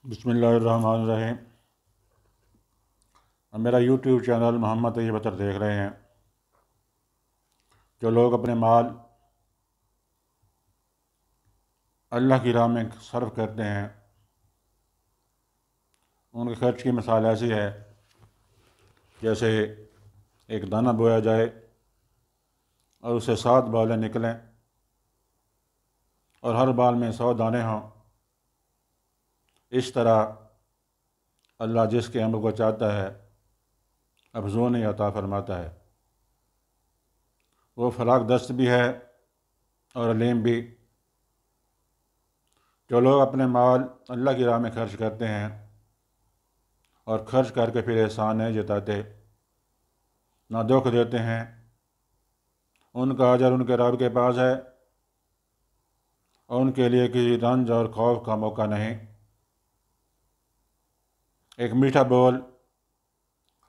بسم اللہ الرحمن الرحیم۔ میرا یوٹیوب چینل محمد طیب اطہر دیکھ رہے ہیں۔ جو لوگ اپنے مال اللہ کی راہ میں صرف کرتے ہیں، ان کے خرچ کی مثال ایسی ہے جیسے ایک دانہ بویا جائے اور اسے 7 بالیں نکلیں اور ہر بال میں 100 دانے ہوں۔ اس طرح اللہ جس کے عمل کو چاہتا ہے افزونی عطا فرماتا ہے۔ وہ فراغ دست بھی ہے اور علیم بھی۔ جو لوگ اپنے مال اللہ کی راہ میں خرچ کرتے ہیں اور خرچ کر کے پھر احسان نہیں جتاتے، نہ دکھ دیتے ہیں، ان کا اجر ان کے رب کے پاس ہے اور ان کے لیے کسی رنج اور خوف کا موقع نہیں۔ ایک میٹھا بول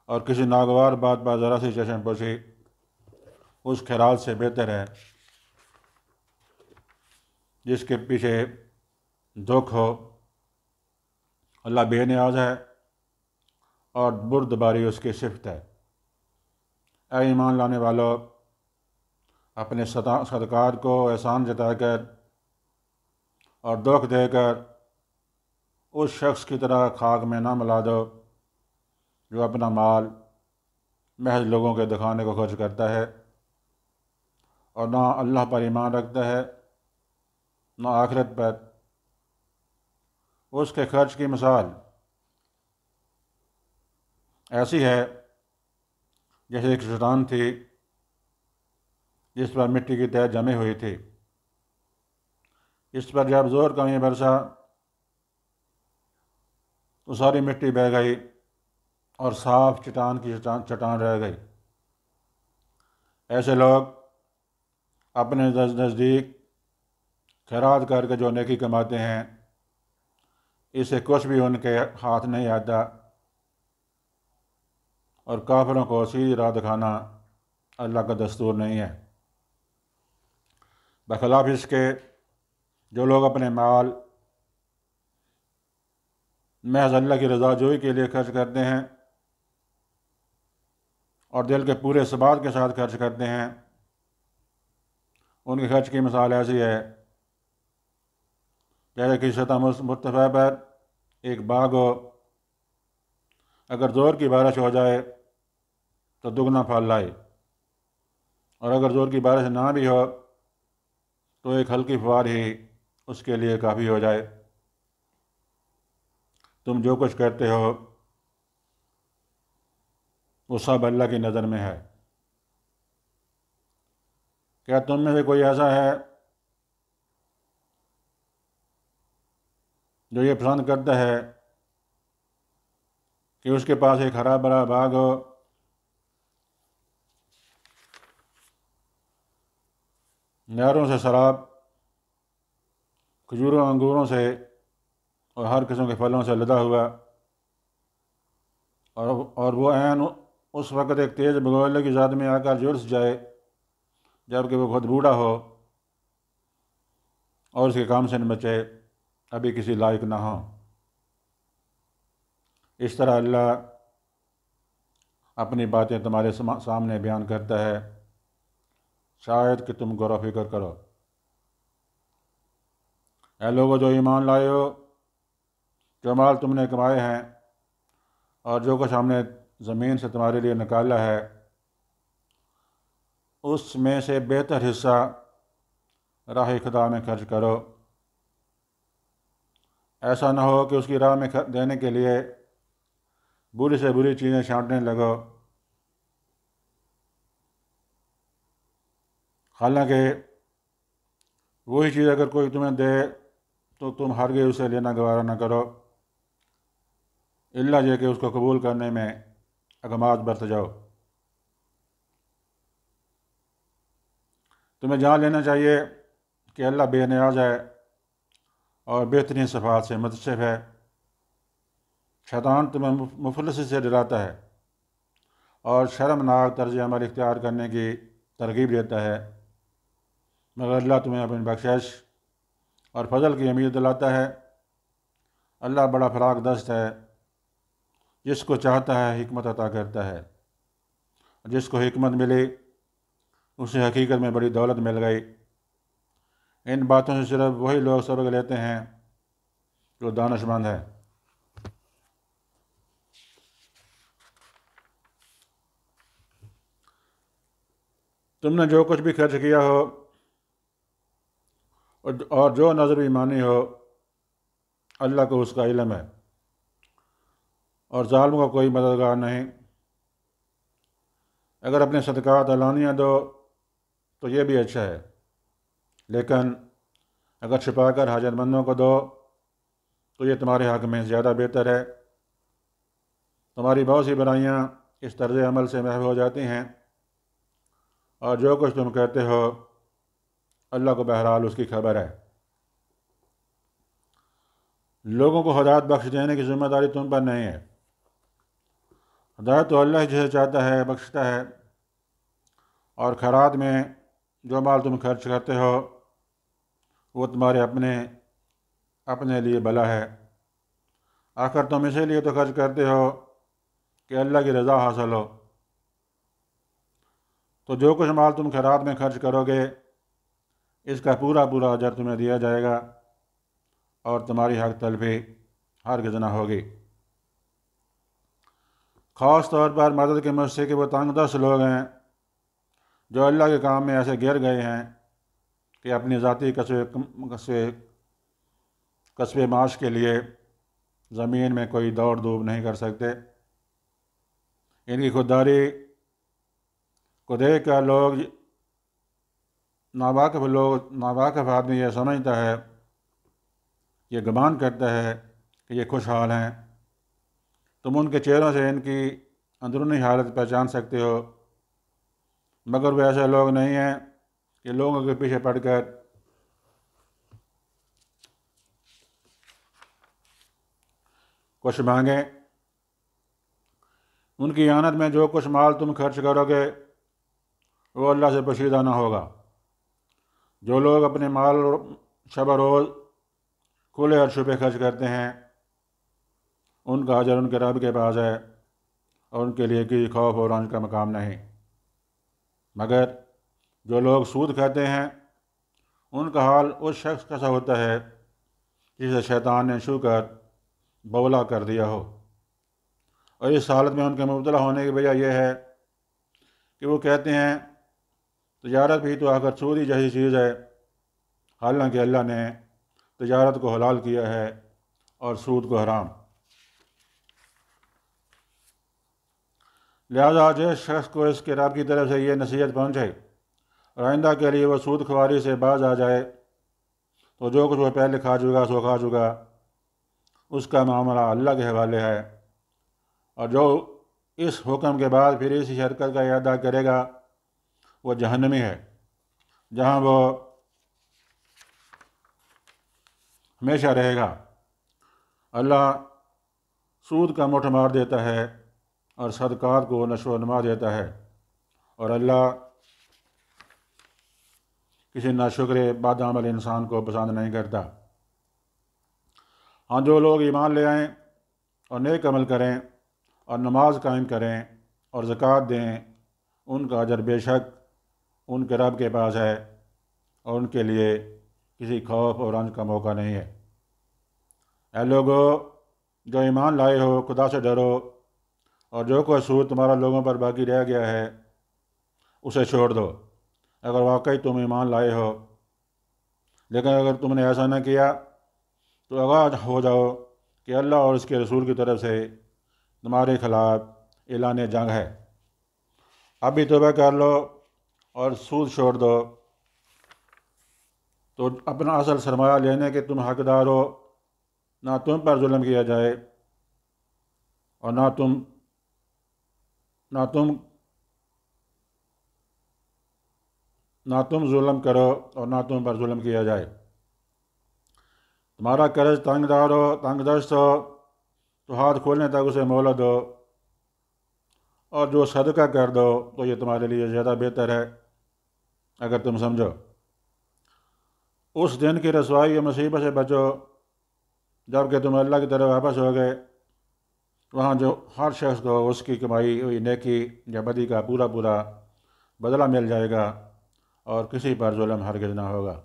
اور کسی ناگوار بات پر ذرا سی چشم پوشی اس خیرات سے بہتر ہے جس کے پیچھے دکھ ہو۔ اللہ بے نیاز ہے اور بردباری اس کی صفت ہے۔ اے ایمان لانے والوں، اپنے صدقات کو احسان جتا کر اور دکھ دے کر اس شخص کی طرح خاک میں نہ ملا دو جو اپنا مال محض لوگوں کے دکھانے کو خرچ کرتا ہے اور نہ اللہ پر ایمان رکھتا ہے نہ آخرت پر۔ اس کے خرچ کی مثال ایسی ہے جیسے ایک چٹان تھی جس پر مٹی کی تہ جمی ہوئی تھی۔ اس پر جب زور کمی برسا تو ساری مٹی بہہ گئی اور صاف چٹان کی چٹان رہ گئی۔ ایسے لوگ اپنے نزدیک خیرات کر کے جو نیکی کماتے ہیں، اسے کچھ بھی ان کے ہاتھ نہیں آتا، اور کافروں کو سیدھی راہ دکھانا اللہ کا دستور نہیں ہے۔ بخلاف اس کے جو لوگ اپنے مال محض اللہ کی رضا جوئی کے لیے خرچ کرتے ہیں اور دل کے پورے ثبات کے ساتھ خرچ کرتے ہیں، ان کے خرچ کی مثال ایسی ہے جیسے کسی سطح مرتفع پر ایک باغ ہو، اگر زور کی بارش ہو جائے تو دگنا پھل لائے، اور اگر زور کی بارش نہ بھی ہو تو ایک ہلکی فوار ہی اس کے لیے کافی ہو جائے۔ تم جو کچھ کرتے ہو وہ سب اللہ کی نظر میں ہے۔ کیا تم میں سے کوئی ایسا ہے جو یہ پسند کرتا ہے کہ اس کے پاس ایک ہرا بھرا باغ ہو، نہروں سے سراب، کھجوروں انگوروں سے اور ہر قسم کے پھلوں سے لدا ہوا، اور وہ عین اس وقت ایک تیز بگولے کی ذات میں آ کر جھلس جائے جبکہ وہ خود بوڑھا ہو اور اس کے کام سے نہ بچے ابھی کسی لائق نہ ہو۔ اس طرح اللہ اپنی باتیں تمہارے سامنے بیان کرتا ہے شاید کہ تم غور و فکر کرو۔ اے لوگو جو ایمان لائے ہو، جو مال تم نے کمائے ہیں اور جو کچھ ہم نے زمین سے تمہارے لیے نکالا ہے، اس میں سے بہتر حصہ راہ خدا میں خرچ کرو۔ ایسا نہ ہو کہ اس کی راہ میں دینے کے لیے بری سے بری چیزیں چھانٹنے لگو، حالانکہ وہی چیز اگر کوئی تمہیں دے تو تم ہرگز اسے لینا گوارا نہ کرو، الا یہ کہ اس کو قبول کرنے میں اقدامات برت جاؤ۔ تمہیں جان لینا چاہیے کہ اللہ بے نیاز ہے اور بہترین صفات سے متصف ہے۔ شیطان تمہیں مفلسی سے ڈراتا ہے اور شرمناک طرز عمل اختیار کرنے کی ترغیب دیتا ہے، مگر اللہ تمہیں اپنی بخشش اور فضل کی امید دلاتا ہے اللہ بڑا فراق دست ہے، جس کو چاہتا ہے حکمت عطا کرتا ہے، جس کو حکمت ملی اسے حقیقت میں بڑی دولت مل گئی۔ ان باتوں سے صرف وہی لوگ سبق لیتے ہیں جو دانش مند ہیں۔ تم نے جو کچھ بھی خرچ کیا ہو اور جو نظر بھی مانی ہو، اللہ کو اس کا علم ہے، اور ظالم کا کوئی مددگار نہیں۔ اگر اپنے صدقات علانیہ دو تو یہ بھی اچھا ہے، لیکن اگر چھپا کر حاجت مندوں کو دو تو یہ تمہارے حق میں زیادہ بہتر ہے۔ تمہاری بہت سی برائیاں اس طرز عمل سے محو ہو جاتی ہیں، اور جو کچھ تم کہتے ہو اللہ کو بہرحال اس کی خبر ہے۔ لوگوں کو ہدایت بخش دینے کی ذمہ داری تم پر نہیں ہے۔ ہدایت تو اللہ جسے چاہتا ہے بخشتا ہے، اور خیرات میں جو مال تم خرچ کرتے ہو وہ تمہارے اپنے لیے بھلا ہے۔ آخر تم اسی لیے تو خرچ کرتے ہو کہ اللہ کی رضا حاصل ہو۔ تو جو کچھ مال تم خیرات میں خرچ کرو گے اس کا پورا اجر تمہیں دیا جائے گا، اور تمہاری حق تلفی ہرگز نہ ہوگی۔ خاص طور پر مدد کے مسئلے کے وہ تنگ دست لوگ ہیں جو اللہ کے کام میں ایسے گر گئے ہیں کہ اپنی ذاتی کسب معاش کے لیے زمین میں کوئی دوڑ دھوپ نہیں کر سکتے۔ ان کی خودداری کو دیکھ کر ناواقف آدمی یہ سمجھتا ہے، یہ گمان کرتا ہے کہ یہ خوشحال ہیں۔ تم ان کے چہروں سے ان کی اندرونی حالت پہچان سکتے ہو، مگر وہ ایسے لوگ نہیں ہیں کہ لوگوں کے پیچھے پڑ کر کچھ مانگیں۔ ان کی اعانت میں جو کچھ مال تم خرچ کرو گے وہ اللہ سے پوشیدہ نہ ہوگا۔ جو لوگ اپنے مال شب و روز کھلے اور چھپے خرچ کرتے ہیں ان کا اجر ان کے رب کے پاس ہے، اور ان کے لیے کسی خوف اور رنج کا مقام نہیں۔ مگر جو لوگ سود کھاتے ہیں ان کا حال اس شخص کا سا ہوتا ہے جسے شیطان نے چھو کر بولا کر دیا ہو، اور اس حالت میں ان کے مبتلا ہونے کی وجہ یہ ہے کہ وہ کہتے ہیں تجارت بھی تو آخر سود ہی جیسی چیز ہے، حالانکہ اللہ نے تجارت کو حلال کیا ہے اور سود کو حرام۔ لہذا جس شخص کو اس کے رب کی طرف سے یہ نصیحت پہنچے اور آئندہ کے لیے وہ سود خواری سے باز آ جائے تو جو کچھ وہ پہلے کھا چکا سو کھا چکا، اس کا معاملہ اللہ کے حوالے ہے، اور جو اس حکم کے بعد پھر اسی حرکت کا اعادہ کرے گا وہ جہنمی ہے، جہاں وہ ہمیشہ رہے گا۔ اللہ سود کا مٹھ مار دیتا ہے اور صدقات کو نشو و نما دیتا ہے، اور اللہ کسی ناشکر بد عمل انسان کو پسند نہیں کرتا۔ ہاں، جو لوگ ایمان لے آئیں اور نیک عمل کریں اور نماز قائم کریں اور زکوٰۃ دیں، ان کا اجر بے شک ان کے رب کے پاس ہے، اور ان کے لیے کسی خوف اور رنج کا موقع نہیں ہے۔ اے لوگو جو ایمان لائے ہو، خدا سے ڈرو، اور جو کوئی سود تمہارا لوگوں پر باقی رہ گیا ہے اسے چھوڑ دو، اگر واقعی تم ایمان لائے ہو۔ لیکن اگر تم نے ایسا نہ کیا تو آگاہ ہو جاؤ کہ اللہ اور اس کے رسول کی طرف سے تمہارے خلاف اعلان جنگ ہے۔ اب بھی توبہ کر لو اور سود چھوڑ دو، تو اپنا اصل سرمایہ لینے کے تم حقدار ہو، نہ تم پر ظلم کیا جائے، اور نہ تم ظلم کرو اور نہ تم پر ظلم کیا جائے۔ تمہارا قرض تنگ دست ہو تو ہاتھ کھولنے تک اسے مہلت دو، اور جو صدقہ کر دو تو یہ تمہارے لیے زیادہ بہتر ہے اگر تم سمجھو۔ اس دن کی رسوائی و مصیبت سے بچو جب کہ تم اللہ کی طرف واپس ہو گئے، وہاں جو ہر شخص کو اس کی کمائی ہوئی نیکی یا بدی کا پورا پورا بدلہ مل جائے گا، اور کسی پر ظلم ہرگز نہ ہوگا۔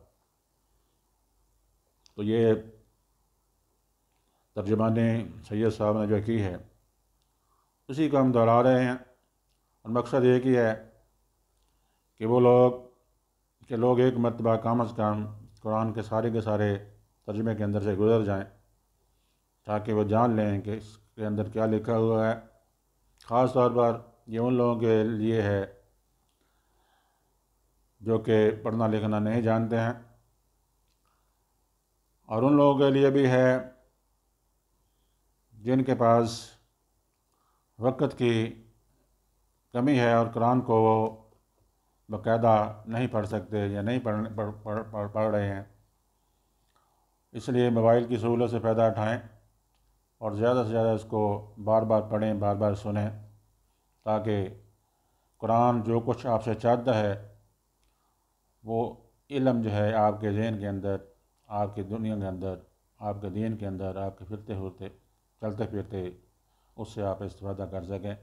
تو یہ ترجمانی سید صاحب نے جو کی ہے اسی کو ہم دہرا رہے ہیں، اور مقصد ایک ہی ہے کہ وہ لوگ ایک مرتبہ کم از کم قرآن کے سارے ترجمے کے اندر سے گزر جائیں، تاکہ وہ جان لیں کہ اس کے اندر کیا لکھا ہوا ہے۔ خاص طور پر یہ ان لوگوں کے لیے ہے جو کہ پڑھنا لکھنا نہیں جانتے ہیں، اور ان لوگوں کے لیے بھی ہے جن کے پاس وقت کی کمی ہے اور قرآن کو وہ باقاعدہ نہیں پڑھ سکتے یا نہیں پڑھ رہے ہیں۔ اس لیے موبائل کی سہولت سے فائدہ اٹھائیں اور زیادہ سے زیادہ اس کو بار بار پڑھیں، بار بار سنیں، تاکہ قرآن جو کچھ آپ سے چاہتا ہے وہ علم جو ہے آپ کے ذہن کے اندر، آپ کی دنیا کے اندر، آپ کے دین کے اندر، آپ کے چلتے پھرتے اس سے آپ استفادہ کر سکیں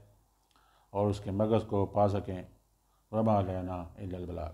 اور اس کے مغز کو پا سکیں۔ وما علینا الا البلاغ۔